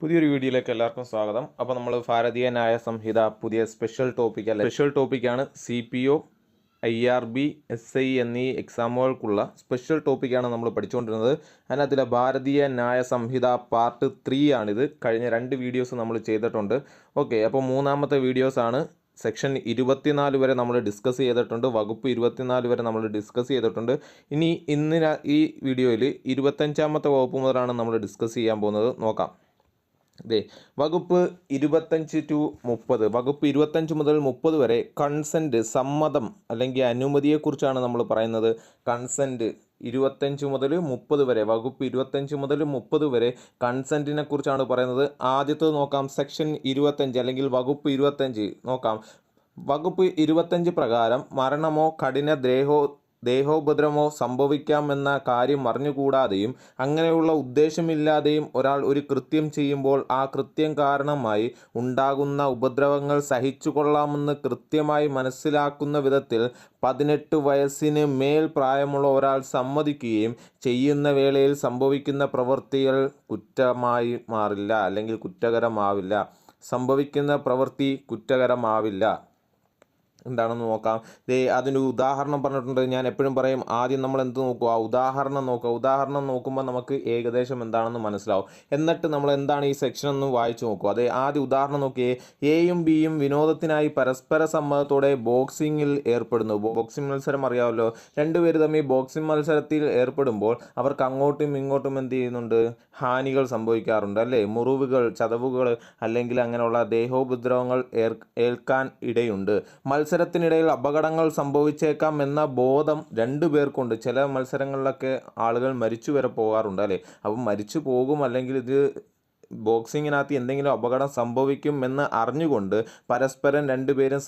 പുതിയൊരു വീഡിയോയിലേക്ക് എല്ലാവർക്കും സ്വാഗതം. അപ്പോൾ നമ്മൾ ഭാരതീയ ന്യായ സംഹിത പുതിയ സ്പെഷ്യൽ ടോപ്പിക്കാണ് CPO, IRB, SI എന്നീ എക്സാമുകൾക്കുള്ള സ്പെഷ്യൽ ടോപ്പിക്കാണ് നമ്മൾ പഠിച്ചുകൊണ്ടിരുന്നത്. അതിനകത്തിലെ ഭാരതീയ ന്യായ സംഹിത പാർട്ട് 3 ആണിത്. കഴിഞ്ഞ 2 വീഡിയോസ് നമ്മൾ ചെയ്തിട്ടുണ്ട്. ഓക്കെ, അപ്പോൾ മൂന്നാമത്തെ വീഡിയോസാണ്. സെക്ഷൻ 24 വരെ നമ്മൾ ഡിസ്കസ് ചെയ്തിട്ടുണ്ട്. വകുപ്പ് 24 വരെ നമ്മൾ ഡിസ്കസ് ചെയ്തിട്ടുണ്ട്. ഇനി ഈ വീഡിയോയിൽ 25ാമത്തെ വകുപ്പ് മുതലാണ് നമ്മൾ ഡിസ്കസ് ചെയ്യാൻ പോകുന്നത്. നോക്കാം. വകുപ്പ് 25 to 30, വകുപ്പ് 25 മുതൽ 30 വരെ കൺസെൻറ്റ്, സമ്മതം അല്ലെങ്കിൽ അനുമതിയെക്കുറിച്ചാണ് നമ്മൾ പറയുന്നത്. കൺസെൻറ്റ് 25 മുതൽ 30 വരെ, വകുപ്പ് 25 മുതൽ 30 വരെ കൺസെൻറ്റിനെ കുറിച്ചാണ് പറയുന്നത്. ആദ്യത്തെ നോക്കാം, സെക്ഷൻ 25 അല്ലെങ്കിൽ വകുപ്പ് 25 നോക്കാം. വകുപ്പ് 25 പ്രകാരം മരണമോ കഠിന ദേഹോപദ്രവമോ സംഭവിക്കാമെന്ന കാര്യം അറിഞ്ഞുകൂടാതെയും അങ്ങനെയുള്ള ഉദ്ദേശമില്ലാതെയും ഒരാൾ ഒരു കൃത്യം ചെയ്യുമ്പോൾ ആ കൃത്യം കാരണമായി ഉണ്ടാകുന്ന ഉപദ്രവങ്ങൾ സഹിച്ചുകൊള്ളാമെന്ന് കൃത്യമായി മനസ്സിലാക്കുന്ന വിധത്തിൽ 18 വയസ്സിന് മേൽ പ്രായമുള്ള ഒരാൾ സമ്മതിക്കുകയും ചെയ്യുന്ന വേളയിൽ സംഭവിക്കുന്ന പ്രവൃത്തികൾ കുറ്റമായി മാറില്ല അല്ലെങ്കിൽ കുറ്റകരമാവില്ല. സംഭവിക്കുന്ന പ്രവൃത്തി കുറ്റകരമാവില്ല. എന്താണെന്ന് നോക്കാം. അതിൻ്റെ ഉദാഹരണം പറഞ്ഞിട്ടുണ്ട്. ഞാൻ എപ്പോഴും പറയും, ആദ്യം നമ്മൾ എന്ത് നോക്കുക, ഉദാഹരണം നോക്കുക. ഉദാഹരണം നോക്കുമ്പോൾ നമുക്ക് ഏകദേശം എന്താണെന്ന് മനസ്സിലാവും. എന്നിട്ട് നമ്മൾ എന്താണ് ഈ സെക്ഷൻ ഒന്ന് വായിച്ചു നോക്കുക. ആദ്യം ഉദാഹരണം നോക്കിയേ. എയും ബിയും വിനോദത്തിനായി പരസ്പര സമ്മതത്തോടെ ബോക്സിങ്ങിൽ ഏർപ്പെടുന്നു. ബോക്സിംഗ് മത്സരം അറിയാമല്ലോ. രണ്ടുപേര് തമ്മിൽ ബോക്സിംഗ് മത്സരത്തിൽ ഏർപ്പെടുമ്പോൾ അവർക്ക് അങ്ങോട്ടും ഇങ്ങോട്ടും എന്ത് ചെയ്യുന്നുണ്ട്, ഹാനികൾ സംഭവിക്കാറുണ്ട് അല്ലേ. മുറിവുകൾ, ചതവുകൾ അല്ലെങ്കിൽ അങ്ങനെയുള്ള ദേഹോപദ്രവങ്ങൾ ഏൽക്കാൻ ഇടയുണ്ട്. മത്സരത്തിനിടയിൽ അപകടങ്ങൾ സംഭവിച്ചേക്കാം എന്ന ബോധം രണ്ടുപേർക്കുണ്ട്. ചില മത്സരങ്ങളിലൊക്കെ ആളുകൾ മരിച്ചു വരെ പോകാറുണ്ട് അല്ലേ. അപ്പം മരിച്ചു പോകും അല്ലെങ്കിൽ ഇത് ബോക്സിങ്ങിനകത്ത് എന്തെങ്കിലും അപകടം സംഭവിക്കും എന്ന് അറിഞ്ഞുകൊണ്ട് പരസ്പരം രണ്ടുപേരും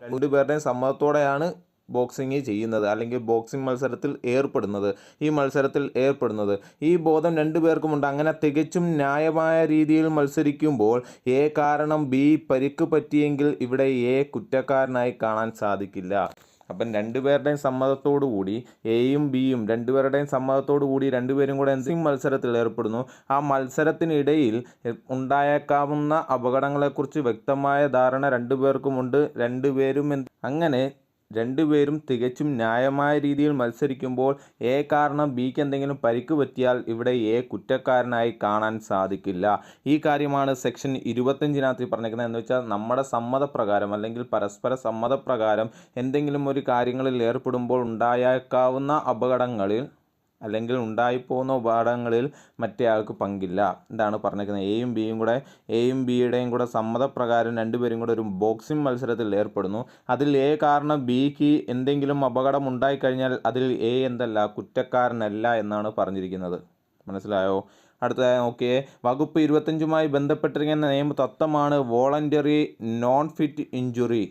രണ്ടുപേരുടെയും സമ്മതത്തോടെയാണ് ബോക്സിങ് ചെയ്യുന്നത് അല്ലെങ്കിൽ ബോക്സിംഗ് മത്സരത്തിൽ ഏർപ്പെടുന്നത്. ഈ ബോധം രണ്ടുപേർക്കുമുണ്ട്. അങ്ങനെ തികച്ചും ന്യായമായ രീതിയിൽ മത്സരിക്കുമ്പോൾ എ കാരണം ബി പരിക്ക് പറ്റിയെങ്കിൽ ഇവിടെ എ കുറ്റക്കാരനായി കാണാൻ സാധിക്കില്ല. അപ്പം രണ്ടുപേരുടെയും സമ്മതത്തോടു കൂടി എയും ബിയും രണ്ടുപേരും കൂടെ എന്തെങ്കിലും മത്സരത്തിൽ ഏർപ്പെടുന്നു. ആ മത്സരത്തിനിടയിൽ ഉണ്ടായേക്കാവുന്ന അപകടങ്ങളെക്കുറിച്ച് വ്യക്തമായ ധാരണ രണ്ടുപേർക്കുമുണ്ട്. രണ്ടുപേരും തികച്ചും ന്യായമായ രീതിയിൽ മത്സരിക്കുമ്പോൾ എ കാരണം ബിക്ക് എന്തെങ്കിലും പരിക്ക് പറ്റിയാൽ ഇവിടെ എ കുറ്റക്കാരനായി കാണാൻ സാധിക്കില്ല. ഈ കാര്യമാണ് സെക്ഷൻ 25 പറഞ്ഞിരിക്കുന്നത്. എന്ന് വെച്ചാൽ നമ്മുടെ സമ്മതപ്രകാരം അല്ലെങ്കിൽ പരസ്പര സമ്മതപ്രകാരം എന്തെങ്കിലും ഒരു കാര്യങ്ങളിൽ ഏർപ്പെടുമ്പോൾ ഉണ്ടായേക്കാവുന്ന അപകടങ്ങളിൽ അല്ലെങ്കിൽ ഉണ്ടായിപ്പോകുന്ന അപകടങ്ങളിൽ മറ്റേ ആൾക്ക് പങ്കില്ല. എന്താണ് പറഞ്ഞിരിക്കുന്നത്. എയും ബിയുടെയും കൂടെ സമ്മതപ്രകാരം രണ്ടുപേരും കൂടെ ഒരു ബോക്സിംഗ് മത്സരത്തിൽ ഏർപ്പെടുന്നു. അതിൽ എ കാരണം ബിക്ക് എന്തെങ്കിലും അപകടം ഉണ്ടായിക്കഴിഞ്ഞാൽ അതിൽ എ കുറ്റക്കാരനല്ല എന്നാണ് പറഞ്ഞിരിക്കുന്നത്. മനസ്സിലായോ? അടുത്തതായി നോക്കിയേ. വകുപ്പ് 25 ബന്ധപ്പെട്ടിരിക്കുന്ന നിയമ തത്വമാണ് വോളണ്ടറി നോൺ ഫിറ്റ് ഇഞ്ചുറി.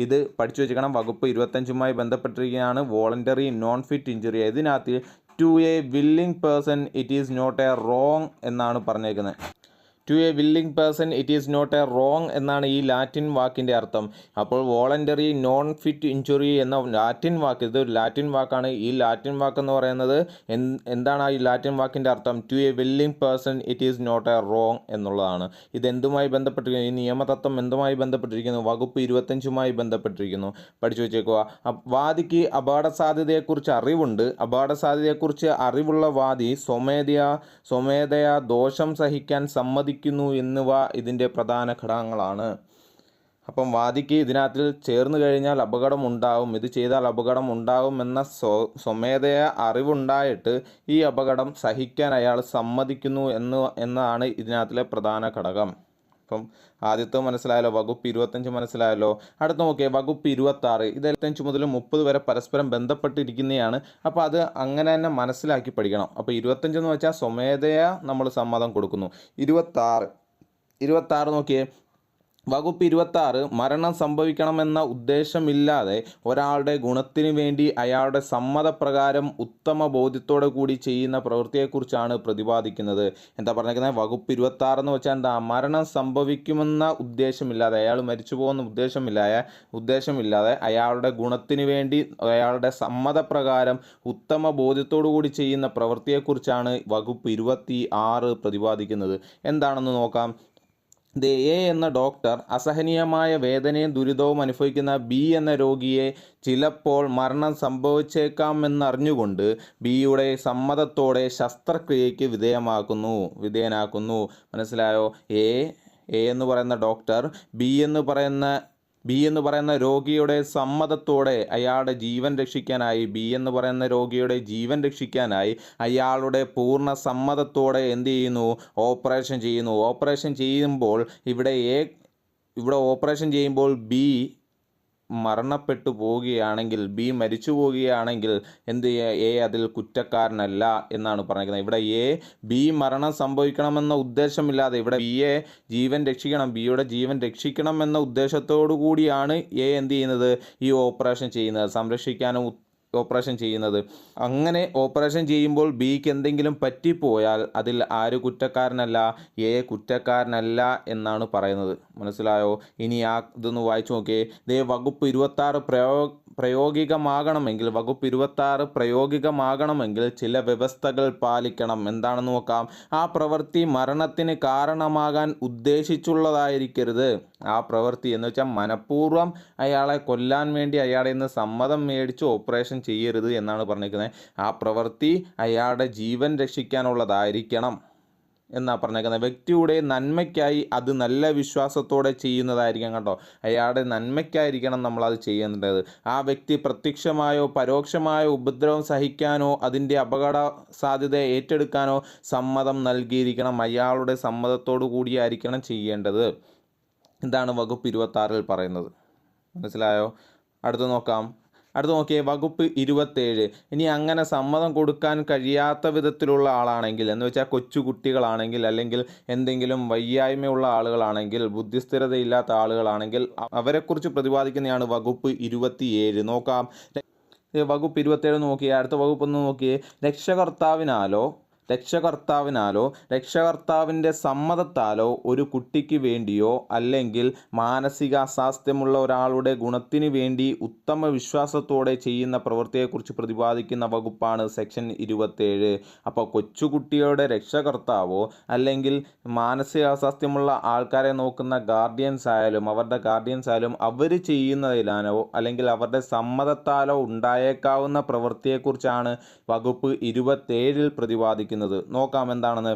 ഇത് പഠിച്ചു വെച്ചേക്കണം. വകുപ്പ് 25 ബന്ധപ്പെട്ടിരിക്കുകയാണ് വോളണ്ടറി നോൺ ഫിറ്റ് ഇഞ്ചുറി. ഇതിനകത്ത് to a willing person it is not a wrong എന്നാണ് പറഞ്ഞേക്കുന്നത്. To a willing person it is not a wrong എന്നാണ് ഈ ലാറ്റിൻ വാക്കിൻ്റെ അർത്ഥം. അപ്പോൾ വോളണ്ടറി നോൺ ഫിറ്റ് ഇഞ്ചുറി എന്ന ലാറ്റിൻ വാക്ക്, ഇതൊരു ലാറ്റിൻ വാക്കാണ്. ഈ ലാറ്റിൻ വാക്കെന്ന് പറയുന്നത് എന്താണ് ഈ ലാറ്റിൻ വാക്കിൻ്റെ അർത്ഥം? To a willing person it is not a wrong എന്നുള്ളതാണ്. ഇതെന്തുമായി ബന്ധപ്പെട്ടിരിക്കുന്നു? ഈ നിയമതത്വം എന്തുമായി ബന്ധപ്പെട്ടിരിക്കുന്നു? വകുപ്പ് 25 ബന്ധപ്പെട്ടിരിക്കുന്നു. പഠിച്ചു വെച്ചേക്കുക. വാദിക്ക് അപകടസാധ്യതയെക്കുറിച്ച് അറിവുണ്ട്. അപകടസാധ്യതയെക്കുറിച്ച് അറിവുള്ള വാദി സ്വമേധയാ ദോഷം സഹിക്കാൻ സമ്മതിക്കുന്നു എന്നിവ ഇതിൻ്റെ പ്രധാന ഘടകങ്ങളാണ്. അപ്പം വാദിക്ക് ഇതിനകത്തിൽ ചേർന്ന് കഴിഞ്ഞാൽ അപകടം ഉണ്ടാകും, ഇത് ചെയ്താൽ അപകടം ഉണ്ടാകും എന്ന സ്വമേധയാ അറിവുണ്ടായിട്ട് ഈ അപകടം സഹിക്കാൻ അയാൾ സമ്മതിക്കുന്നു എന്നാണ് ഇതിനകത്തിലെ പ്രധാന ഘടകം. അപ്പം ആദ്യത്തെ മനസ്സിലായല്ലോ, വകുപ്പ് 25 മനസ്സിലായല്ലോ. അടുത്ത നോക്കിയേ, വകുപ്പ് 26. ഇത് 25 മുതൽ 30 വരെ പരസ്പരം ബന്ധപ്പെട്ടിരിക്കുന്നതാണ്. അപ്പോൾ അത് അങ്ങനെ തന്നെ മനസ്സിലാക്കി പഠിക്കണം. അപ്പോൾ 25 എന്ന് വെച്ചാൽ സ്വമേധയാ നമ്മൾ സമ്മതം കൊടുക്കുന്നു. 26 നോക്കിയേ. വകുപ്പ് 26 മരണം സംഭവിക്കണമെന്ന ഉദ്ദേശമില്ലാതെ ഒരാളുടെ ഗുണത്തിനു വേണ്ടി അയാളുടെ സമ്മതപ്രകാരം ഉത്തമ ബോധ്യത്തോടെ കൂടി ചെയ്യുന്ന പ്രവൃത്തിയെക്കുറിച്ചാണ് പ്രതിപാദിക്കുന്നത്. എന്താ പറഞ്ഞിരിക്കുന്നത്? വകുപ്പ് 26 എന്ന് വെച്ചാൽ എന്താ? മരണം സംഭവിക്കുമെന്ന ഉദ്ദേശമില്ലാതെ, അയാൾ മരിച്ചു പോകുന്ന ഉദ്ദേശമില്ലാതെ അയാളുടെ ഗുണത്തിനു വേണ്ടി അയാളുടെ സമ്മതപ്രകാരം ഉത്തമ ബോധ്യത്തോടു കൂടി ചെയ്യുന്ന പ്രവൃത്തിയെക്കുറിച്ചാണ് വകുപ്പ് 26 പ്രതിപാദിക്കുന്നത്. എന്താണെന്ന് നോക്കാം. എ എന്ന ഡോക്ടർ അസഹനീയമായ വേദനയും ദുരിതവും അനുഭവിക്കുന്ന ബി എന്ന രോഗിയെ ചിലപ്പോൾ മരണം സംഭവിച്ചേക്കാമെന്നറിഞ്ഞുകൊണ്ട് ബിയുടെ സമ്മതത്തോടെ ശസ്ത്രക്രിയയ്ക്ക് വിധേയനാക്കുന്നു. മനസ്സിലായോ? എ എന്ന് പറയുന്ന ഡോക്ടർ ബി എന്ന് പറയുന്ന രോഗിയുടെ സമ്മതത്തോടെ അയാളുടെ ജീവൻ രക്ഷിക്കാനായി അയാളുടെ പൂർണ്ണ സമ്മതത്തോടെ എന്ത് ചെയ്യുന്നു? ഓപ്പറേഷൻ ചെയ്യുമ്പോൾ ഇവിടെ ഓപ്പറേഷൻ ചെയ്യുമ്പോൾ ബി മരിച്ചു പോവുകയാണെങ്കിൽ എന്ത് ചെയ്യുക? എ അതിൽ കുറ്റക്കാരനല്ല എന്നാണ് പറഞ്ഞിരിക്കുന്നത്. ഇവിടെ ബി മരണം സംഭവിക്കണമെന്ന ഉദ്ദേശമില്ലാതെ, ഇവിടെ ബിയുടെ ജീവൻ രക്ഷിക്കണം എന്ന ഉദ്ദേശത്തോടു കൂടിയാണ് എന്ത് ചെയ്യുന്നത്? ഈ ഓപ്പറേഷൻ ചെയ്യുന്നത്, സംരക്ഷിക്കാനും ഓപ്പറേഷൻ ചെയ്യുന്നത്. അങ്ങനെ ഓപ്പറേഷൻ ചെയ്യുമ്പോൾ ബിക്ക് എന്തെങ്കിലും പറ്റിപ്പോയാൽ അതിൽ ആര് കുറ്റക്കാരനല്ല? എ കുറ്റക്കാരനല്ല എന്നാണ് പറയുന്നത്. മനസ്സിലായോ? ഇനി ഇതൊന്ന് വായിച്ചു നോക്കിയേ. വകുപ്പ് 26 പ്രയോഗികമാകണമെങ്കിൽ ചില വ്യവസ്ഥകൾ പാലിക്കണം. എന്താണെന്ന് നോക്കാം. ആ പ്രവൃത്തി മരണത്തിന് കാരണമാകാൻ ഉദ്ദേശിച്ചുള്ളതായിരിക്കരുത്. ആ പ്രവൃത്തി എന്ന് വെച്ചാൽ മനഃപൂർവ്വം അയാളെ കൊല്ലാൻ വേണ്ടി അയാളെ നിന്ന് സമ്മതം മേടിച്ച് ഓപ്പറേഷൻ ചെയ്യരുത് എന്നാണ് പറഞ്ഞിരിക്കുന്നത്. ആ പ്രവൃത്തി അയാളുടെ ജീവൻ രക്ഷിക്കാനുള്ളതായിരിക്കണം എന്നാണ് പറഞ്ഞേക്കുന്നത്. വ്യക്തിയുടെ നന്മയ്ക്കായി അത് നല്ല വിശ്വാസത്തോടെ ചെയ്യുന്നതായിരിക്കണം. കേട്ടോ, അയാളുടെ നന്മയ്ക്കായിരിക്കണം നമ്മളത് ചെയ്യേണ്ടത്. ആ വ്യക്തി പ്രത്യക്ഷമായോ പരോക്ഷമായോ ഉപദ്രവം സഹിക്കാനോ അതിൻ്റെ അപകട സാധ്യത ഏറ്റെടുക്കാനോ സമ്മതം നൽകിയിരിക്കണം. അയാളുടെ സമ്മതത്തോടു കൂടിയായിരിക്കണം ചെയ്യേണ്ടത്. ഇതാണ് വകുപ്പ് 26 പറയുന്നത്. മനസ്സിലായോ? അടുത്ത് നോക്കിയേ വകുപ്പ് 27. ഇനി അങ്ങനെ സമ്മതം കൊടുക്കാൻ കഴിയാത്ത വിധത്തിലുള്ള ആളാണെങ്കിൽ, എന്ന് വെച്ചാൽ കൊച്ചുകുട്ടികളാണെങ്കിൽ, അല്ലെങ്കിൽ എന്തെങ്കിലും വയ്യായ്മയുള്ള ആളുകളാണെങ്കിൽ, ബുദ്ധിസ്ഥിരതയില്ലാത്ത ആളുകളാണെങ്കിൽ അവരെക്കുറിച്ച് പ്രതിപാദിക്കുന്നതാണ് വകുപ്പ് 27. നോക്കാം. വകുപ്പ് 27 നോക്കിയേ. അടുത്ത വകുപ്പ് ഒന്ന് നോക്കിയേ. രക്ഷകർത്താവിൻ്റെ സമ്മതത്താലോ ഒരു കുട്ടിക്ക് വേണ്ടിയോ അല്ലെങ്കിൽ മാനസികാസ്വാസ്ഥ്യമുള്ള ഒരാളുടെ ഗുണത്തിന് വേണ്ടി ഉത്തമ വിശ്വാസത്തോടെ ചെയ്യുന്ന പ്രവൃത്തിയെക്കുറിച്ച് പ്രതിപാദിക്കുന്ന വകുപ്പാണ് സെക്ഷൻ 27. അപ്പോൾ കൊച്ചുകുട്ടിയുടെ രക്ഷകർത്താവോ അല്ലെങ്കിൽ മാനസികാസ്വാസ്ഥ്യമുള്ള ആൾക്കാരെ നോക്കുന്ന ഗാർഡിയൻസ് ആയാലും അവർ ചെയ്യുന്നതിലാണോ അല്ലെങ്കിൽ അവരുടെ സമ്മതത്താലോ ഉണ്ടായേക്കാവുന്ന പ്രവൃത്തിയെക്കുറിച്ചാണ് വകുപ്പ് 27 പ്രതിപാദിക്കുന്നത്. നോക്കാം എന്താണെന്ന്.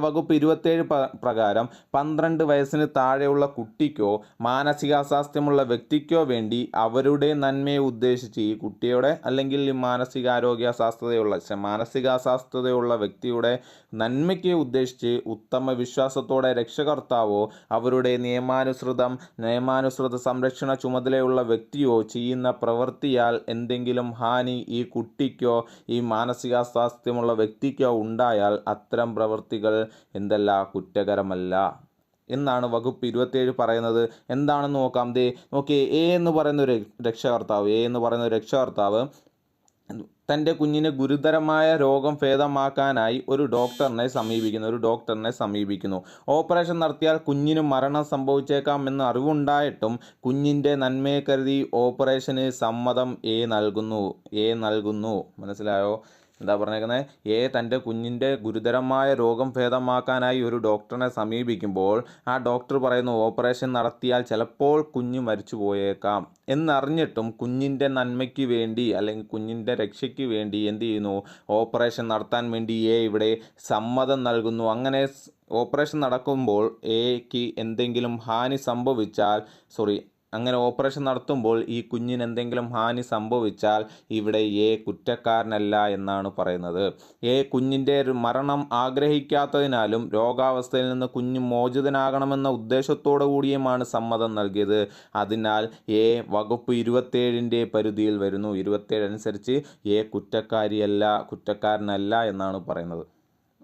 വകുപ്പ് 27 പ്രകാരം 12 വയസ്സിന് താഴെയുള്ള കുട്ടിക്കോ മാനസികാസ്വാസ്ഥ്യമുള്ള വ്യക്തിക്കോ വേണ്ടി അവരുടെ നന്മയെ ഉദ്ദേശിച്ച്, ഈ കുട്ടിയുടെ അല്ലെങ്കിൽ മാനസികാസ്വാസ്ഥ്യതയുള്ള വ്യക്തിയുടെ നന്മയ്ക്ക് ഉദ്ദേശിച്ച് ഉത്തമ വിശ്വാസത്തോടെ രക്ഷകർത്താവോ അവരുടെ നിയമാനുസൃത സംരക്ഷണ ചുമതലയുള്ള വ്യക്തിയോ ചെയ്യുന്ന പ്രവൃത്തിയാൽ എന്തെങ്കിലും ഹാനി ഈ കുട്ടിക്കോ ഈ മാനസികാസ്വാസ്ഥ്യമുള്ള വ്യക്തിക്കോ ഉണ്ടായാൽ അത്തരം പ്രവൃത്തികൾ കുറ്റകരമല്ല എന്നാണ് വകുപ്പ് 27 പറയുന്നത്. എന്താണെന്ന് നോക്കാം. നോക്കിയേ. എ എന്ന് പറയുന്ന ഒരു രക്ഷകർത്താവ് തൻ്റെ കുഞ്ഞിന് ഗുരുതരമായ രോഗം ഭേദമാക്കാനായി ഒരു ഡോക്ടറിനെ സമീപിക്കുന്നു. ഓപ്പറേഷൻ നടത്തിയാൽ കുഞ്ഞിന് മരണം സംഭവിച്ചേക്കാം എന്ന് അറിവുണ്ടായിട്ടും കുഞ്ഞിൻ്റെ നന്മയെ കരുതി ഓപ്പറേഷന് സമ്മതം നൽകുന്നു. മനസ്സിലായോ? എന്താ പറഞ്ഞേക്കുന്നത്? തൻ്റെ കുഞ്ഞിൻ്റെ ഗുരുതരമായ രോഗം ഭേദമാക്കാനായി ഒരു ഡോക്ടറിനെ സമീപിക്കുമ്പോൾ ആ ഡോക്ടർ പറയുന്നു ഓപ്പറേഷൻ നടത്തിയാൽ ചിലപ്പോൾ കുഞ്ഞ് മരിച്ചു പോയേക്കാം എന്നറിഞ്ഞിട്ടും കുഞ്ഞിൻ്റെ നന്മയ്ക്ക് വേണ്ടി അല്ലെങ്കിൽ കുഞ്ഞിൻ്റെ രക്ഷയ്ക്ക് വേണ്ടി എന്ത് ചെയ്യുന്നു? ഓപ്പറേഷൻ നടത്താൻ വേണ്ടി ഇവിടെ സമ്മതം നൽകുന്നു. അങ്ങനെ ഓപ്പറേഷൻ നടക്കുമ്പോൾ എക്ക് എന്തെങ്കിലും ഹാനി സംഭവിച്ചാൽ അങ്ങനെ ഓപ്പറേഷൻ നടത്തുമ്പോൾ ഈ കുഞ്ഞിന് എന്തെങ്കിലും ഹാനി സംഭവിച്ചാൽ ഇവിടെ കുറ്റക്കാരനല്ല എന്നാണ് പറയുന്നത്. കുഞ്ഞിൻ്റെ മരണം ആഗ്രഹിക്കാത്തതിനാലും രോഗാവസ്ഥയിൽ നിന്ന് കുഞ്ഞ് മോചിതനാകണമെന്ന ഉദ്ദേശത്തോടു കൂടിയുമാണ് സമ്മതം നൽകിയത്. അതിനാൽ വകുപ്പ് 27 പരിധിയിൽ വരുന്നു. 27 അനുസരിച്ച് കുറ്റക്കാരനല്ല എന്നാണ് പറയുന്നത്.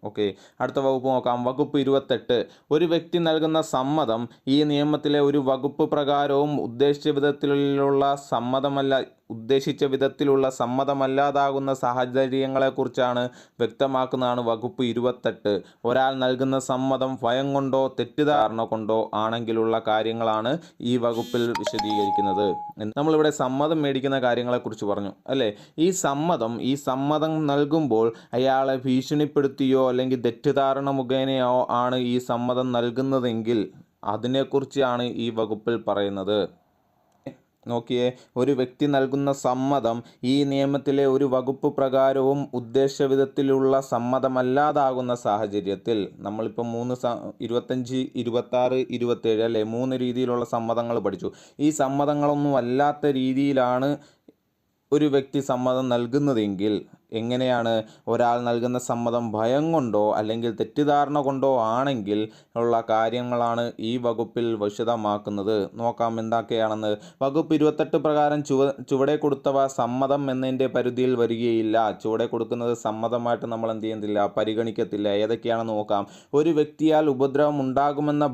ഓക്കെ, അടുത്ത വകുപ്പ് നോക്കാം. വകുപ്പ് 28. ഒരു വ്യക്തി നൽകുന്ന സമ്മതം ഈ നിയമത്തിലെ ഒരു വകുപ്പ് പ്രകാരവും ഉദ്ദേശിച്ച വിധത്തിലുള്ള സമ്മതമല്ലാതാകുന്ന സാഹചര്യങ്ങളെക്കുറിച്ചാണ് വ്യക്തമാക്കുന്നതാണ് വകുപ്പ് 28. ഒരാൾ നൽകുന്ന സമ്മതം ഭയം കൊണ്ടോ തെറ്റിദ്ധാരണ കൊണ്ടോ ആണെങ്കിലുള്ള കാര്യങ്ങളാണ് ഈ വകുപ്പിൽ വിശദീകരിക്കുന്നത്. നമ്മളിവിടെ സമ്മതം മേടിക്കുന്ന കാര്യങ്ങളെക്കുറിച്ച് പറഞ്ഞു അല്ലേ. ഈ സമ്മതം നൽകുമ്പോൾ അയാളെ ഭീഷണിപ്പെടുത്തിയോ അല്ലെങ്കിൽ തെറ്റിദ്ധാരണ മുഖേനയോ ആണ് ഈ സമ്മതം നൽകുന്നതെങ്കിൽ അതിനെക്കുറിച്ചാണ് ഈ വകുപ്പിൽ പറയുന്നത്. നോക്കിയേ, ഒരു വ്യക്തി നൽകുന്ന സമ്മതം ഈ നിയമത്തിലെ ഒരു വകുപ്പ് പ്രകാരവും ഉദ്ദേശവിധത്തിലുള്ള സമ്മതമല്ലാതാകുന്ന സാഹചര്യത്തിൽ, നമ്മളിപ്പോൾ 25, 26, 27 അല്ലേ, 3 രീതിയിലുള്ള സമ്മതങ്ങൾ പഠിച്ചു. ഈ സമ്മതങ്ങളൊന്നും അല്ലാത്ത രീതിയിലാണ് ഒരു വ്യക്തി സമ്മതം നൽകുന്നതെങ്കിൽ എങ്ങനെയാണ്? ഒരാൾ നൽകുന്ന സമ്മതം ഭയം കൊണ്ടോ അല്ലെങ്കിൽ തെറ്റിദ്ധാരണ കൊണ്ടോ ആണെങ്കിൽ ഉള്ള കാര്യങ്ങളാണ് ഈ വകുപ്പിൽ വിശദമാക്കുന്നത്. നോക്കാം എന്തൊക്കെയാണെന്ന്. വകുപ്പ് 28 പ്രകാരം ചുവടെ കൊടുത്തവ സമ്മതം എന്നതിൻ്റെ പരിധിയിൽ വരികയില്ല. ചുവടെ കൊടുക്കുന്നത് സമ്മതമായിട്ട് നമ്മൾ എന്ത് ചെയ്യുന്നില്ല, പരിഗണിക്കത്തില്ല. ഏതൊക്കെയാണെന്ന് നോക്കാം. ഒരു വ്യക്തിയാൽ ഉപദ്രവം ഉണ്ടാകുമെന്ന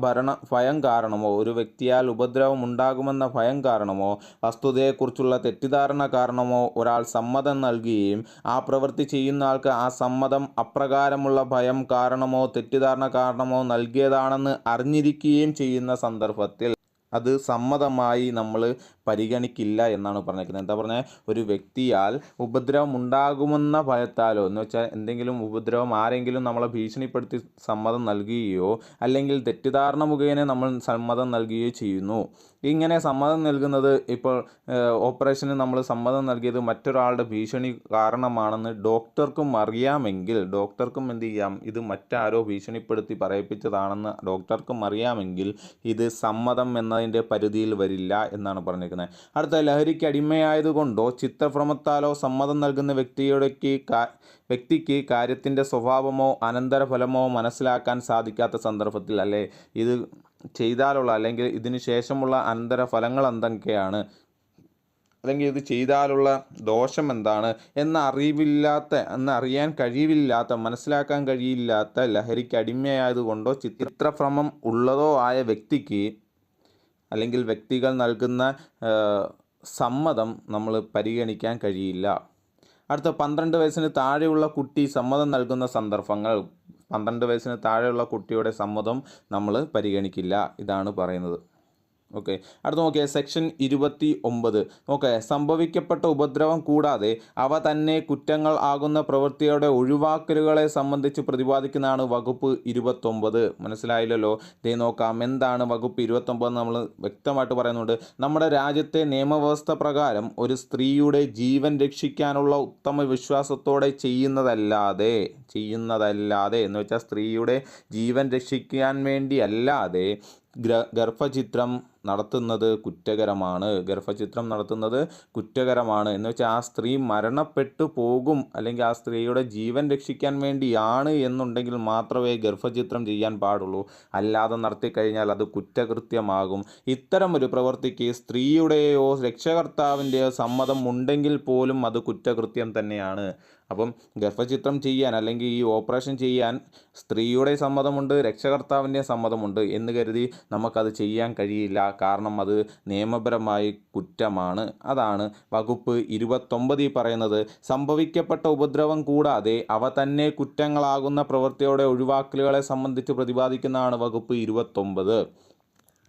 ഭയം കാരണമോ വസ്തുതയെക്കുറിച്ചുള്ള തെറ്റിദ്ധാരണ കാരണമോ ഒരാൾ സമ്മതം നൽകുകയും ആ പ്രവൃത്തി ചെയ്യുന്ന ആൾക്ക് ആ സമ്മതം അപ്രകാരമുള്ള ഭയം കാരണമോ തെറ്റിദ്ധാരണ കാരണമോ നൽകിയതാണെന്ന് അറിഞ്ഞിരിക്കുകയും ചെയ്യുന്ന സന്ദർഭത്തിൽ അത് സമ്മതമായി നമ്മൾ പരിഗണിക്കില്ല എന്നാണ് പറഞ്ഞിരിക്കുന്നത്. എന്താ പറഞ്ഞാൽ, ഒരു വ്യക്തിയാൽ ഉപദ്രവം ഉണ്ടാകുമെന്ന ഭയത്താലോ എന്ന് വെച്ചാൽ എന്തെങ്കിലും ഉപദ്രവം ആരെങ്കിലും നമ്മളെ ഭീഷണിപ്പെടുത്തി സമ്മതം നൽകുകയോ അല്ലെങ്കിൽ തെറ്റിദ്ധാരണ മുഖേന നമ്മൾ സമ്മതം നൽകുകയോ ചെയ്യുന്നു. ഇങ്ങനെ സമ്മതം നൽകുന്നത്, ഇപ്പോൾ ഓപ്പറേഷന് നമ്മൾ സമ്മതം നൽകിയത് മറ്റൊരാളുടെ ഭീഷണി കാരണമാണെന്ന് ഡോക്ടർക്കും അറിയാമെങ്കിൽ, ഡോക്ടർക്കും എന്ത് ചെയ്യാം, ഇത് മറ്റാരോ ഭീഷണിപ്പെടുത്തി പറയിപ്പിച്ചതാണെന്ന് ഡോക്ടർക്കും അറിയാമെങ്കിൽ ഇത് സമ്മതം എന്നതിൻ്റെ പരിധിയിൽ വരില്ല എന്നാണ് പറഞ്ഞിരിക്കുന്നത്. അടുത്ത, ലഹരിക്ക് അടിമയായതുകൊണ്ടോ ചിത്തഭ്രമത്താലോ സമ്മതം നൽകുന്ന വ്യക്തിക്ക് കാര്യത്തിൻ്റെ സ്വഭാവമോ അനന്തരഫലമോ മനസ്സിലാക്കാൻ സാധിക്കാത്ത സന്ദർഭത്തിൽ, അല്ലേ, ഇത് ചെയ്താലുള്ള അല്ലെങ്കിൽ ഇതിനു ശേഷമുള്ള അനന്തരഫലങ്ങൾ എന്തൊക്കെയാണ്, അല്ലെങ്കിൽ ഇത് ചെയ്താലുള്ള ദോഷം എന്താണ് മനസ്സിലാക്കാൻ കഴിയില്ലാത്ത ലഹരിക്ക് അടിമയായതുകൊണ്ടോ ചിത്രഭ്രമം ഉള്ളതോ ആയ വ്യക്തിക്ക് അല്ലെങ്കിൽ വ്യക്തികൾ നൽകുന്ന സമ്മതം നമ്മൾ പരിഗണിക്കാൻ കഴിയില്ല. അടുത്ത, 12 വയസ്സിന് താഴെയുള്ള കുട്ടി സമ്മതം നൽകുന്ന സന്ദർഭങ്ങൾ. 12 വയസ്സിന് താഴെയുള്ള കുട്ടിയുടെ സമ്മതം നമ്മൾ പരിഗണിക്കില്ല. ഇതാണ് പറയുന്നത്. ഓക്കെ, അടുത്ത നോക്കിയാൽ സെക്ഷൻ 29. ഓക്കെ, സംഭവിക്കപ്പെട്ട ഉപദ്രവം കൂടാതെ അവ തന്നെ കുറ്റങ്ങൾ ആകുന്ന പ്രവൃത്തിയുടെ ഒഴിവാക്കലുകളെ സംബന്ധിച്ച് പ്രതിപാദിക്കുന്നതാണ് വകുപ്പ് 29. മനസ്സിലായില്ലല്ലോ. ഇതേ നോക്കാം, എന്താണ് വകുപ്പ് 29 നമ്മൾ വ്യക്തമായിട്ട് പറയുന്നുണ്ട്. നമ്മുടെ രാജ്യത്തെ നിയമവ്യവസ്ഥ പ്രകാരം ഒരു സ്ത്രീയുടെ ജീവൻ രക്ഷിക്കാനുള്ള ഉത്തമ വിശ്വാസത്തോടെ ചെയ്യുന്നതല്ലാതെ എന്ന് വെച്ചാൽ സ്ത്രീയുടെ ജീവൻ രക്ഷിക്കാൻ വേണ്ടി അല്ലാതെ ഗർഭചിത്രം നടത്തുന്നത് കുറ്റകരമാണ് എന്ന് വെച്ചാൽ ആ സ്ത്രീ മരണപ്പെട്ടു പോകും അല്ലെങ്കിൽ ആ സ്ത്രീയുടെ ജീവൻ രക്ഷിക്കാൻ വേണ്ടിയാണ് എന്നുണ്ടെങ്കിൽ മാത്രമേ ഗർഭചിത്രം ചെയ്യാൻ പാടുള്ളൂ. അല്ലാതെ നടത്തിക്കഴിഞ്ഞാൽ അത് കുറ്റകൃത്യമാകും. ഇത്തരമൊരു പ്രവൃത്തിക്ക് സ്ത്രീയുടെയോ രക്ഷകർത്താവിൻ്റെയോ സമ്മതം ഉണ്ടെങ്കിൽ പോലും അത് കുറ്റകൃത്യം തന്നെയാണ്. അപ്പം ഗർഭചിത്രം ചെയ്യാൻ അല്ലെങ്കിൽ ഈ ഓപ്പറേഷൻ ചെയ്യാൻ സ്ത്രീയുടെ സമ്മതമുണ്ട്, രക്ഷകർത്താവിൻ്റെ സമ്മതമുണ്ട് എന്ന് കരുതി നമുക്കത് ചെയ്യാൻ കഴിയില്ല. കാരണം അത് നിയമപരമായി കുറ്റമാണ്. അതാണ് വകുപ്പ് 29 പറയുന്നത്. സംഭവിക്കപ്പെട്ട ഉപദ്രവം കൂടാതെ അവ തന്നെ കുറ്റങ്ങളാകുന്ന പ്രവൃത്തിയുടെ ഒഴിവാക്കലുകളെ സംബന്ധിച്ച് പ്രതിപാദിക്കുന്നതാണ് വകുപ്പ് 29.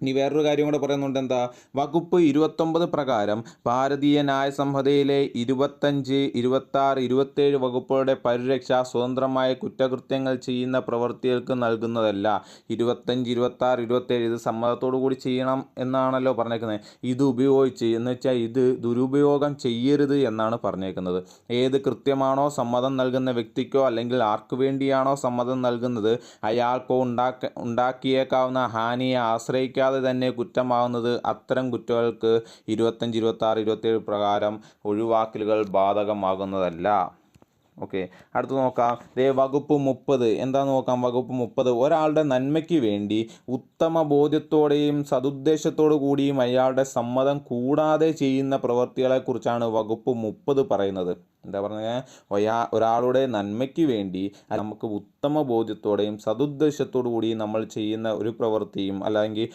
ഇനി വേറൊരു കാര്യം കൂടെ പറയുന്നുണ്ട്. എന്താ? വകുപ്പ് 29 പ്രകാരം ഭാരതീയ ന്യായ സംഹിതയിലെ 25, 26, 27 വകുപ്പുകളുടെ പരിരക്ഷ സ്വതന്ത്രമായ കുറ്റകൃത്യങ്ങൾ ചെയ്യുന്ന പ്രവൃത്തികൾക്ക് നൽകുന്നതല്ല. 25, 26, 27 ഇത് സമ്മതത്തോടു കൂടി ചെയ്യണം എന്നാണല്ലോ പറഞ്ഞേക്കുന്നത്. ഇത് ഉപയോഗിച്ച് എന്ന് വെച്ചാൽ ഇത് ദുരുപയോഗം ചെയ്യരുത് എന്നാണ് പറഞ്ഞേക്കുന്നത്. ഏത് കൃത്യമാണോ സമ്മതം നൽകുന്ന വ്യക്തിക്കോ അല്ലെങ്കിൽ ആർക്കു വേണ്ടിയാണോ സമ്മതം നൽകുന്നത് അയാൾക്കോ ഉണ്ടാക്കിയേക്കാവുന്ന ഹാനിയെ ആശ്രയിക്കാതെ തന്നെ കുറ്റമാവുന്നത് അത്തരം കുറ്റങ്ങൾക്ക് 25, 26, 27 പ്രകാരം ഒഴിവാക്കലുകൾ ബാധകമാകുന്നതല്ല. ഓക്കെ, അടുത്ത് നോക്കാം. വകുപ്പ് 30 എന്താന്ന് നോക്കാം. വകുപ്പ് 30 ഒരാളുടെ നന്മയ്ക്ക് വേണ്ടി ഉത്തമ ബോധ്യത്തോടെയും സതുദ്ദേശത്തോടു കൂടിയും അയാളുടെ സമ്മതം കൂടാതെ ചെയ്യുന്ന പ്രവൃത്തികളെക്കുറിച്ചാണ് വകുപ്പ് 30 പറയുന്നത്. എന്താ പറഞ്ഞാൽ ഒരാളുടെ നന്മയ്ക്ക് വേണ്ടി നമുക്ക് ഉത്തമ ബോധ്യത്തോടെയും സതുദ്ദേശത്തോടു കൂടിയും നമ്മൾ ചെയ്യുന്ന ഒരു പ്രവൃത്തിയും അല്ലെങ്കിൽ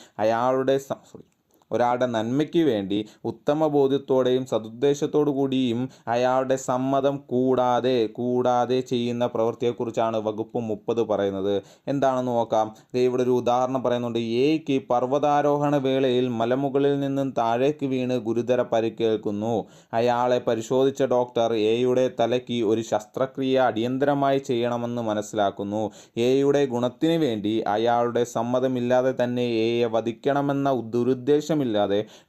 ഒരാളുടെ നന്മയ്ക്ക് വേണ്ടി ഉത്തമ ബോധ്യത്തോടെയും സതുദ്ദേശത്തോടു കൂടിയും അയാളുടെ സമ്മതം കൂടാതെ ചെയ്യുന്ന പ്രവൃത്തിയെക്കുറിച്ചാണ് വകുപ്പ് 30 പറയുന്നത്. എന്താണെന്ന് നോക്കാം. ഇവിടെ ഒരു ഉദാഹരണം പറയുന്നുണ്ട്. എയ്ക്ക് പർവ്വതാരോഹണ വേളയിൽ മലമുകളിൽ നിന്നും താഴേക്ക് വീണ് ഗുരുതര പരിക്കേൽക്കുന്നു. അയാളെ പരിശോധിച്ച ഡോക്ടർ എയുടെ തലയ്ക്ക് ഒരു ശസ്ത്രക്രിയ അടിയന്തരമായി ചെയ്യണമെന്ന് മനസ്സിലാക്കുന്നു. എയുടെ ഗുണത്തിന് വേണ്ടി അയാളുടെ സമ്മതമില്ലാതെ തന്നെ എയെ വധിക്കണമെന്ന ദുരുദ്ദേശമില്ലാതെ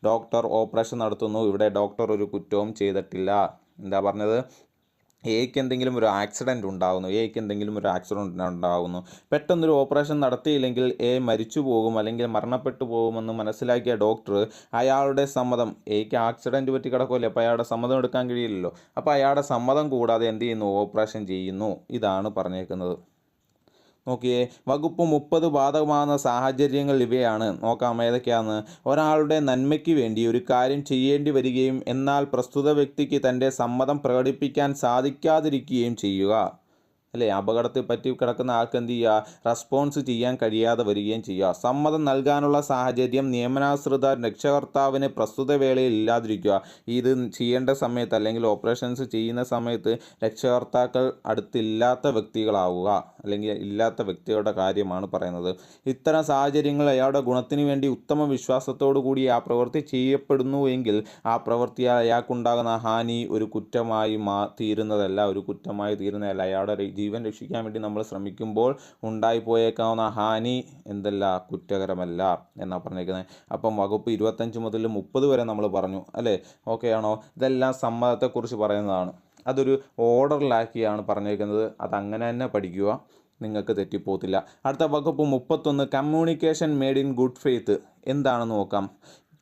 ഡോക്ടർ ഓപ്പറേഷൻ നടത്തുന്നു. ഇവിടെ ഡോക്ടർ ഒരു കുറ്റവും ചെയ്തിട്ടില്ല. എന്താ പറഞ്ഞത്? എയ്ക്ക് എന്തെങ്കിലും ഒരു ആക്സിഡൻറ്റ് ഉണ്ടാകുന്നു. പെട്ടെന്നൊരു ഓപ്പറേഷൻ നടത്തിയില്ലെങ്കിൽ എ മരിച്ചു പോകും അല്ലെങ്കിൽ മരണപ്പെട്ടു പോകുമെന്ന് മനസ്സിലാക്കിയ ഡോക്ടർ അയാളുടെ സമ്മതം, എയ്ക്ക് ആക്സിഡൻറ്റ് പറ്റി കിടക്കുമല്ലേ, അപ്പോൾ അയാളുടെ സമ്മതം എടുക്കാൻ കഴിയില്ലല്ലോ. അപ്പോൾ അയാളുടെ സമ്മതം കൂടാതെ എന്ത് ചെയ്യുന്നു? ഓപ്പറേഷൻ ചെയ്യുന്നു. ഇതാണ് പറഞ്ഞേക്കുന്നത്. നോക്കിയേ, വകുപ്പ് 30 ബാധകമാകുന്ന സാഹചര്യങ്ങൾ ഇവയാണ്. നോക്കാം ഏതൊക്കെയാണെന്ന്. ഒരാളുടെ നന്മയ്ക്ക് വേണ്ടി ഒരു കാര്യം ചെയ്യേണ്ടി വരികയും എന്നാൽ പ്രസ്തുത വ്യക്തിക്ക് തൻ്റെ സമ്മതം പ്രകടിപ്പിക്കാൻ സാധിക്കാതിരിക്കുകയും ചെയ്യുക. അല്ലേ, അപകടത്തിൽ പറ്റി കിടക്കുന്ന ആൾക്ക് എന്ത് ചെയ്യുക? റെസ്പോൺസ് ചെയ്യാൻ കഴിയാതെ വരികയും ചെയ്യുക. സമ്മതം നൽകാനുള്ള സാഹചര്യം നിയമനാശ്രിത രക്ഷകർത്താവിന് പ്രസ്തുത വേളയിൽ ഇല്ലാതിരിക്കുക. ഇത് ചെയ്യേണ്ട സമയത്ത് അല്ലെങ്കിൽ ഓപ്പറേഷൻസ് ചെയ്യുന്ന സമയത്ത് രക്ഷകർത്താക്കൾ അടുത്തില്ലാത്ത വ്യക്തികളാവുക, അല്ലെങ്കിൽ ഇല്ലാത്ത വ്യക്തികളുടെ കാര്യമാണ് പറയുന്നത്. ഇത്തരം സാഹചര്യങ്ങൾ അയാളുടെ ഗുണത്തിന് വേണ്ടി ഉത്തമ വിശ്വാസത്തോടു കൂടി ആ പ്രവൃത്തി ചെയ്യപ്പെടുന്നു എങ്കിൽ ആ പ്രവൃത്തിയാൽ അയാൾക്കുണ്ടാകുന്ന ഹാനി ഒരു കുറ്റമായി തീരുന്നതല്ല. അയാളുടെ ജീവൻ രക്ഷിക്കാൻ വേണ്ടി നമ്മൾ ശ്രമിക്കുമ്പോൾ ഉണ്ടായിപ്പോയേക്കാവുന്ന ഹാനി കുറ്റകരമല്ല എന്നാണ് പറഞ്ഞിരിക്കുന്നത്. അപ്പം വകുപ്പ് 25 മുതൽ 30 വരെ നമ്മൾ പറഞ്ഞു അല്ലേ? ഓക്കെ ആണോ? ഇതെല്ലാം സമ്മതത്തെക്കുറിച്ച് പറയുന്നതാണ്. അതൊരു ഓർഡറിലാക്കിയാണ് പറഞ്ഞിരിക്കുന്നത്. അതങ്ങനെ തന്നെ പഠിക്കുക, നിങ്ങൾക്ക് തെറ്റിപ്പോത്തില്ല. അടുത്ത വകുപ്പ് 31 communication made in good faith എന്താണെന്ന് നോക്കാം.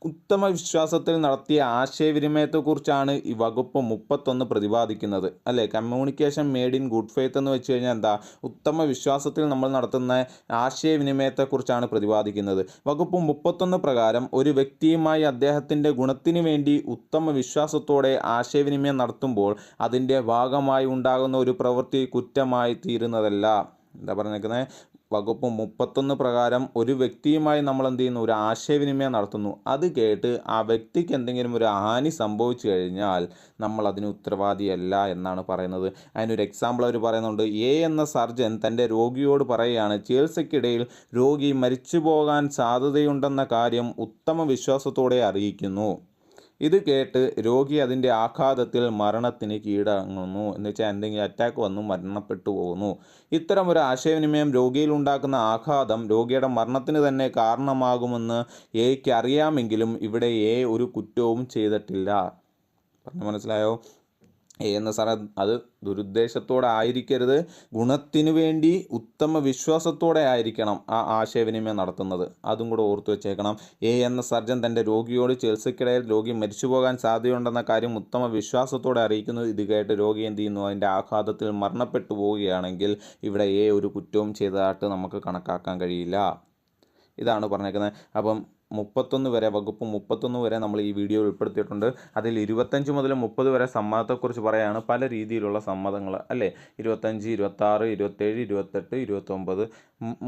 ഉത്തമ വിശ്വാസത്തിൽ നടത്തിയ ആശയവിനിമയത്തെക്കുറിച്ചാണ് ഈ വകുപ്പ് 31 പ്രതിപാദിക്കുന്നത് അല്ലേ? Communication made in good faith എന്ന് വെച്ച് കഴിഞ്ഞാൽ എന്താ? ഉത്തമ വിശ്വാസത്തിൽ നമ്മൾ നടത്തുന്ന ആശയവിനിമയത്തെക്കുറിച്ചാണ് പ്രതിപാദിക്കുന്നത്. വകുപ്പ് 31 പ്രകാരം ഒരു വ്യക്തിയുമായി അദ്ദേഹത്തിൻ്റെ ഗുണത്തിന് വേണ്ടി ഉത്തമ വിശ്വാസത്തോടെ ആശയവിനിമയം നടത്തുമ്പോൾ അതിൻ്റെ ഭാഗമായി ഉണ്ടാകുന്ന ഒരു പ്രവൃത്തി കുറ്റമായി തീരുന്നതല്ല. എന്താ പറഞ്ഞേക്കുന്നത്? വകുപ്പ് 31 പ്രകാരം ഒരു വ്യക്തിയുമായി നമ്മൾ എന്ത് ചെയ്യുന്നു? ഒരു ആശയവിനിമയം നടത്തുന്നു. അത് കേട്ട് ആ വ്യക്തിക്ക് എന്തെങ്കിലും ഒരു ഹാനി സംഭവിച്ചു കഴിഞ്ഞാൽ നമ്മൾ അതിന് ഉത്തരവാദിയല്ല എന്നാണ് പറയുന്നത്. അതിനൊരു എക്സാമ്പിൾ അവർ പറയുന്നുണ്ട്. എ എന്ന സർജൻ തൻ്റെ രോഗിയോട് പറയുകയാണ്, ചികിത്സയ്ക്കിടയിൽ രോഗി മരിച്ചു പോകാൻ സാധ്യതയുണ്ടെന്ന കാര്യം ഉത്തമ വിശ്വാസത്തോടെ അറിയിക്കുന്നു. ഇത് കേട്ട് രോഗി അതിൻ്റെ ആഘാതത്തിൽ മരണത്തിന് കീഴടങ്ങുന്നു. എന്ന് വെച്ചാൽ എന്തെങ്കിലും അറ്റാക്ക് വന്നു മരണപ്പെട്ടു പോകുന്നു. ഇത്തരം ഒരു ആശയവിനിമയം രോഗിയിൽ ഉണ്ടാക്കുന്ന ആഘാതം രോഗിയുടെ മരണത്തിന് തന്നെ കാരണമാകുമെന്ന് എയ്ക്ക് അറിയാമെങ്കിലും ഇവിടെ എ ഒരു കുറ്റവും ചെയ്തിട്ടില്ല. പറഞ്ഞു മനസ്സിലായോ? എന്ന് സാറേ അത് ദുരുദ്ദേശത്തോടെ ആയിരിക്കരുത്, ഗുണത്തിനു വേണ്ടി ഉത്തമ വിശ്വാസത്തോടെ ആയിരിക്കണം ആ ആശയവിനിമയം നടത്തുന്നത്. അതും കൂടെ ഓർത്തു വെച്ചേക്കണം. എ എന്ന സർജൻ തൻ്റെ രോഗിയോട് ചികിത്സയ്ക്കിടയിൽ രോഗി മരിച്ചു പോകാൻ സാധ്യതയുണ്ടെന്ന കാര്യം ഉത്തമ വിശ്വാസത്തോടെ അറിയിക്കുന്നു. ഇത് കേട്ട് രോഗി എന്ത് ചെയ്യുന്നു? അതിൻ്റെ ആഘാതത്തിൽ മരണപ്പെട്ടു പോവുകയാണെങ്കിൽ ഇവിടെ എ ഒരു കുറ്റവും ചെയ്തതായിട്ട് നമുക്ക് കണക്കാക്കാൻ കഴിയില്ല. ഇതാണ് പറഞ്ഞേക്കുന്നത്. അപ്പം 31 വരെ വകുപ്പ് 31 വരെ നമ്മൾ ഈ വീഡിയോ ഉൾപ്പെടുത്തിയിട്ടുണ്ട്. അതിൽ 25 മുതൽ 30 വരെ സമ്മതത്തെക്കുറിച്ച് പറയുകയാണ്. പല രീതിയിലുള്ള സമ്മതങ്ങൾ അല്ലേ? 25, 26, 27, 28, 29,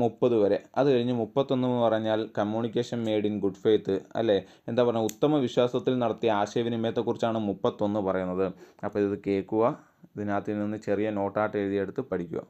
30 വരെ. അത് കഴിഞ്ഞ് 31 എന്ന് പറഞ്ഞാൽ communication made in good faith അല്ലേ? എന്താ പറയുക? ഉത്തമ വിശ്വാസത്തിൽ നടത്തിയ ആശയവിനിമയത്തെക്കുറിച്ചാണ് 31 പറയുന്നത്. അപ്പോൾ ഇത് കേൾക്കുക, ഇതിനകത്ത് നിന്ന് ചെറിയ നോട്ടായിട്ട് എഴുതിയെടുത്ത് പഠിക്കുക.